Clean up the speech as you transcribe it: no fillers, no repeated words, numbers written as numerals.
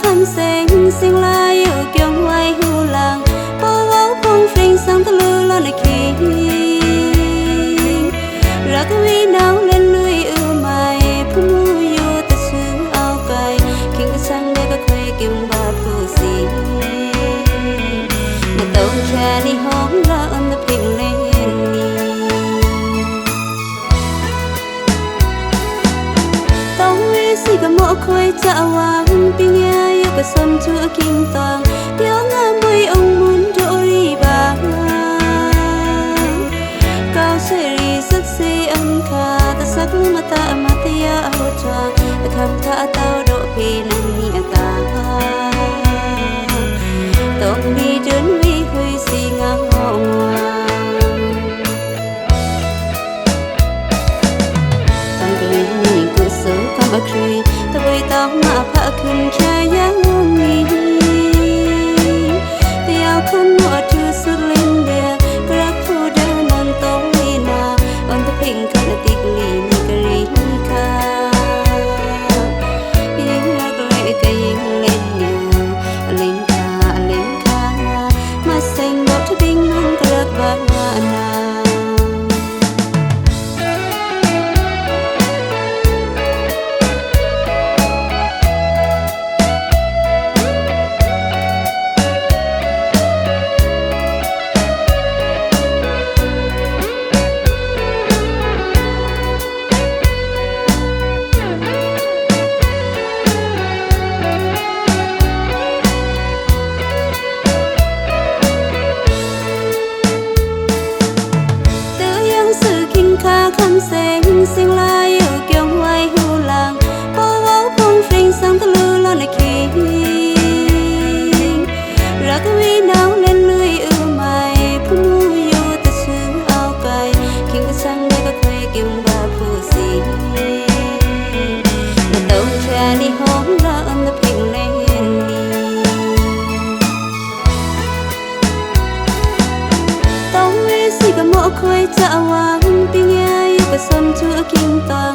คำเสียงสิ่งลายอยู่เกี่ยวไว้หูหลังบ่เว้าพงฟิงสังตะลือลอนคิงรักวีนาวเล่นลุยใหม่ผู้อยู่แต่ชื่อเอาไกลคิงก็ช่างได้ก็เคยกินบาดผู้สิมาต้องแค่นี้ห้องละอันตะพิงเล่นนี้ต้องวิสิก็หมอคอยจะวางปิญญาอยู่ก็สมชั่วคิงตองเดี๋ยวงามบุยองมุนโดรีบาก้าวเชรีสักสีอันคาแต่สักมาตามาตยาเอาจาแต่คำท่าเต้าโดพีนันมีอาตาต้องมีจนวิหุยสีงามต้องกลิ่นนี่กุศลคำอครีตะวิต้องมาพะขึ้นแค่ยังมีแต่เอาคำว่าถือสุดลิ้นเดียกรักผู้เดินนั่งตรงนี้นาอันตะพิงกันติกลีนี่กรีคายิ่งรักเลยก็ยิ่งเล่นยาเล่นคามาเซ็งบอกทะบิงน้องกรักบ้านนาคำเสียงสิ่งลายอยู่เกี่ยวไว้หูหลังบ่เว้าพงฟิงสังตะลือลอนคิงรักวีนาวเล่นลุยใหม่ผู้อยู่แต่ชื่อเอาไกลคิงก็ช่างได้ก็เคยกินบาผู้สิมาต้องแค่นี้ห้องละอันตะพิงเล่นนี้ต้องวิสิก็หมอคอยจะวางปิญญาก็สมชั่วคิงตอง